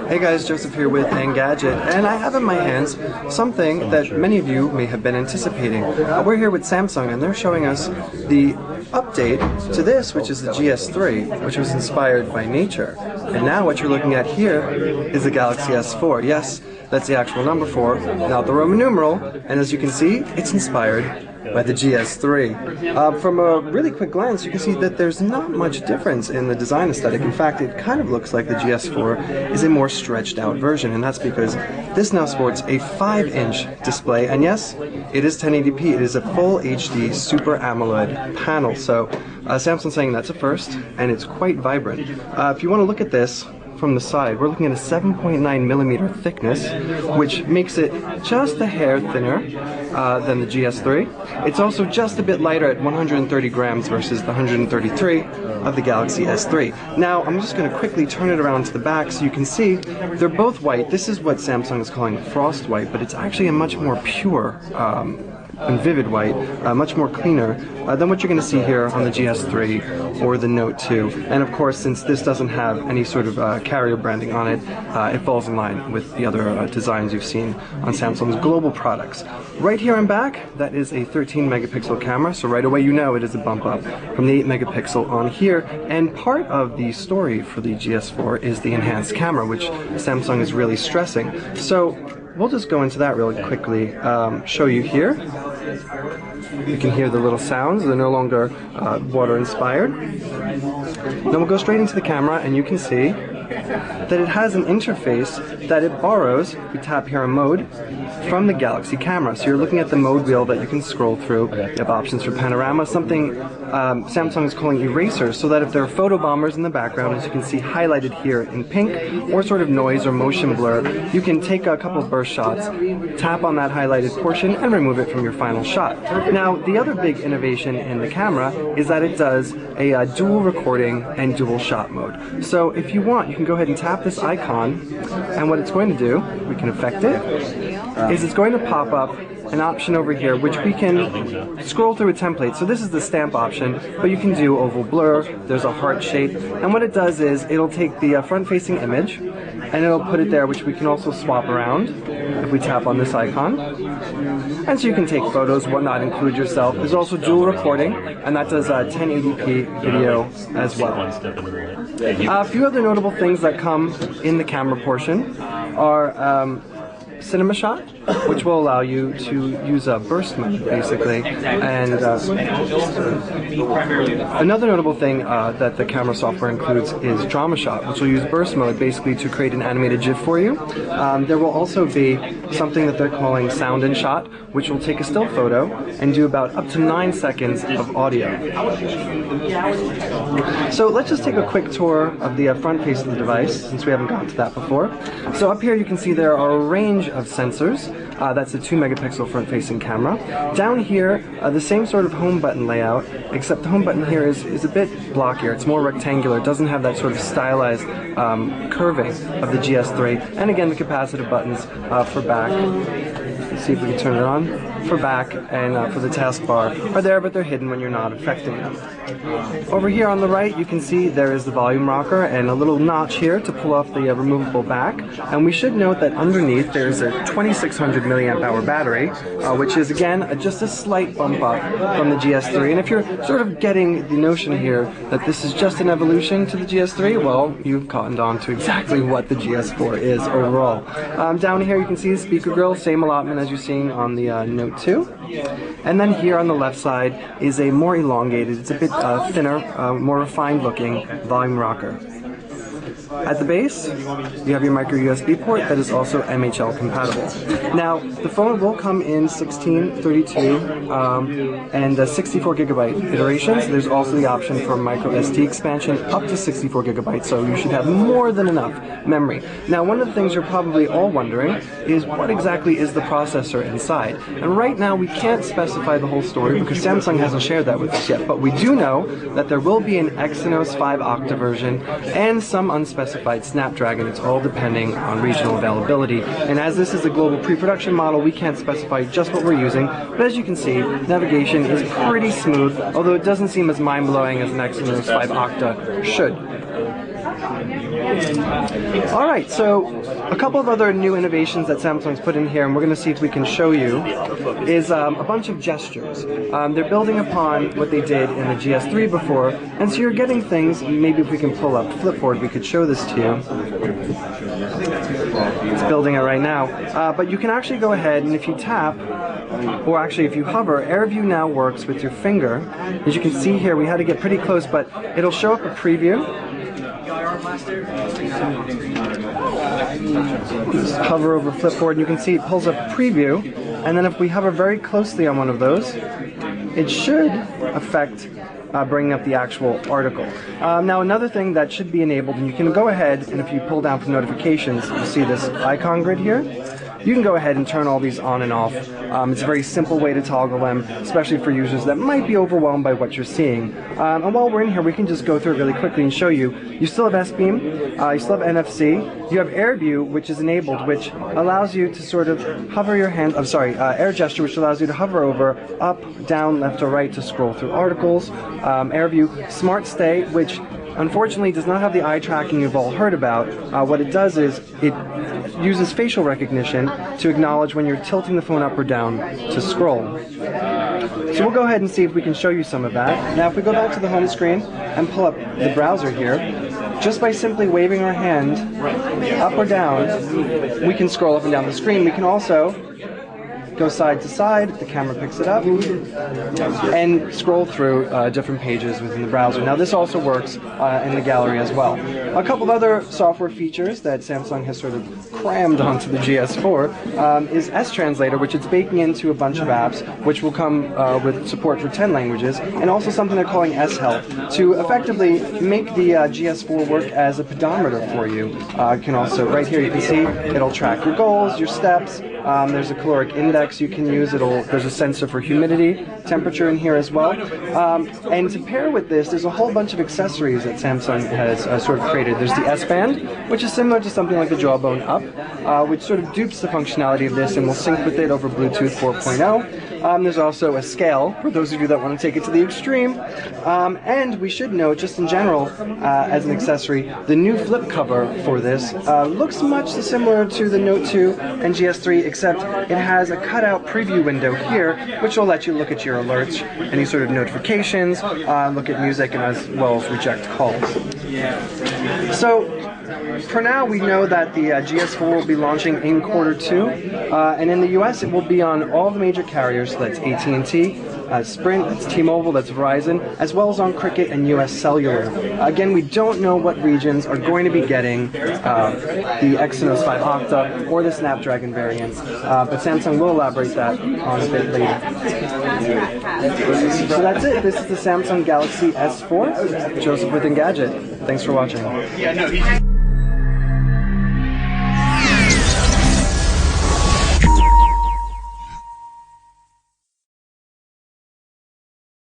Hey guys, Joseph here with Engadget, and I have in my hands something that many of you may have been anticipating. We're here with Samsung, and they're showing us the update to this, which is the GS3, which was inspired by nature. And now what you're looking at here is the Galaxy S4. Yes, that's the actual number 4, not the Roman numeral, and as you can see, it's inspired by the GS3. From a really quick glance, you can see that there's not much difference in the design aesthetic. In fact, it kind of looks like the GS4 is a more stretched out version, and that's because this now sports a 5-inch display, and yes, it is 1080p. It is a full HD Super AMOLED panel, so Samsung's saying that's a first, and it's quite vibrant. If you want to look at this from the side, we're looking at a 7.9mm thickness, which makes it just a hair thinner than the GS3. It's also just a bit lighter at 130 grams versus the 133 of the Galaxy S3. Now, I'm just going to quickly turn it around to the back so you can see they're both white. This is what Samsung is calling frost white, but it's actually a much more pure and vivid white, much more cleaner than what you're going to see here on the GS3 or the Note 2. And of course, since this doesn't have any sort of carrier branding on it, it falls in line with the other designs you've seen on Samsung's global products. Right here on back, that is a 13 megapixel camera, so right away you know it is a bump up from the 8 megapixel on here. And part of the story for the GS4 is the enhanced camera, which Samsung is really stressing. So we'll just go into that really quickly, show you here. You can hear the little sounds, they're no longer water inspired. Then we'll go straight into the camera and you can see that it has an interface that it borrows, if we tap here on mode, from the Galaxy camera. So you're looking at the mode wheel that you can scroll through. You have options for panorama, something Samsung is calling erasers, so that if there are photo bombers in the background, as you can see highlighted here in pink, or sort of noise or motion blur, you can take a couple of burst shots, tap on that highlighted portion, and remove it from your final shot. Now, the other big innovation in the camera is that it does a dual recording and dual shot mode. So if you want, you can go ahead and tap this icon, and what it's going to do, we can affect it, is it's going to pop up an option over here which we can scroll through a template. So this is the stamp option, but you can do oval blur, there's a heart shape, and what it does is it'll take the front-facing image and it'll put it there, which we can also swap around if we tap on this icon. And so you can take photos, whatnot, include yourself. There's also dual recording, and that does 1080p video as well. A few other notable things that come in the camera portion are cinema shot, which will allow you to use a burst mode basically, and another notable thing that the camera software includes is drama shot, which will use burst mode basically to create an animated GIF for you. There will also be something that they're calling sound and shot, which will take a still photo and do about up to 9 seconds of audio. So let's just take a quick tour of the front face of the device, since we haven't gotten to that before. So up here you can see there are a range of sensors. That's a 2 megapixel front-facing camera. Down here, the same sort of home button layout, except the home button here is a bit blockier. It's more rectangular. It doesn't have that sort of stylized curving of the GS3. And again, the capacitive buttons for back. Let's see if we can turn it on. For back and for the taskbar are there, but they're hidden when you're not affecting them. Over here on the right, you can see there is the volume rocker and a little notch here to pull off the removable back. And we should note that underneath there's a 2600 milliamp hour battery, which is again just a slight bump up from the GS3. And if you're sort of getting the notion here that this is just an evolution to the GS3, well, you've cottoned on to exactly what the GS4 is overall. Down here you can see the speaker grill, same allotment as you've seen on the Note 2. And then here on the left side is a more elongated, it's a bit thinner, more refined looking volume rocker. At the base, you have your micro USB port that is also MHL compatible. Now, the phone will come in 16, 32, and 64 gigabyte iterations. There's also the option for micro SD expansion up to 64 gigabytes, so you should have more than enough memory. Now, one of the things you're probably all wondering is what exactly is the processor inside? And right now, we can't specify the whole story because Samsung hasn't shared that with us yet, but we do know that there will be an Exynos 5 Octa version and some unspecified Snapdragon. It's all depending on regional availability. And as this is a global pre-production model, we can't specify just what we're using. But as you can see, navigation is pretty smooth, although it doesn't seem as mind-blowing as an Exynos 5 Octa should. Alright, so a couple of other new innovations that Samsung's put in here, and we're going to see if we can show you, is a bunch of gestures. They're building upon what they did in the GS3 before, and so you're getting things, maybe if we can pull up Flipboard, we could show this to you. It's building it right now. But you can actually go ahead, and if you tap, or actually if you hover, AirView now works with your finger. As you can see here, we had to get pretty close, but it'll show up a preview. Just hover over Flipboard and you can see it pulls up a preview, and then if we hover very closely on one of those, it should affect bringing up the actual article. Now another thing that should be enabled, and you can go ahead and if you pull down for notifications, you'll see this icon grid here. You can go ahead and turn all these on and off. It's a very simple way to toggle them, especially for users that might be overwhelmed by what you're seeing. And while we're in here, we can just go through it really quickly and show you. You still have S-Beam, you still have NFC, you have AirView, which is enabled, which allows you to sort of hover your hand, Air Gesture, which allows you to hover over, up, down, left, or right to scroll through articles. AirView Smart Stay, which unfortunately does not have the eye tracking you've all heard about. What it does is it uses facial recognition to acknowledge when you're tilting the phone up or down to scroll. So we'll go ahead and see if we can show you some of that. Now if we go back to the home screen and pull up the browser here, just by simply waving our hand up or down, we can scroll up and down the screen. We can also go side to side, the camera picks it up, and scroll through different pages within the browser. Now this also works in the gallery as well. A couple of other software features that Samsung has sort of crammed onto the GS4 is S-Translator, which it's baking into a bunch of apps, which will come with support for 10 languages, and also something they're calling S-Help, to effectively make the GS4 work as a pedometer for you. You can also, right here you can see, it'll track your goals, your steps, there's a caloric index you can use. There's a sensor for humidity, temperature in here as well. And to pair with this, there's a whole bunch of accessories that Samsung has sort of created. There's the S-Band, which is similar to something like the Jawbone Up, which sort of dupes the functionality of this and will sync with it over Bluetooth 4.0. There's also a scale, for those of you that want to take it to the extreme. And we should note, just in general, as an accessory, the new flip cover for this looks much similar to the Note 2 and GS3, except it has a cutout preview window here, which will let you look at your alerts, any sort of notifications, look at music, and as well as reject calls. So, for now, we know that the GS4 will be launching in Q2, and in the US it will be on all the major carriers, so that's AT&T, Sprint, that's T-Mobile, that's Verizon, as well as on Cricket and US Cellular. Again, we don't know what regions are going to be getting the Exynos 5 Octa or the Snapdragon variant, but Samsung will elaborate that on a bit later. So that's it. This is the Samsung Galaxy S4. Joseph with Engadget. Thanks for watching.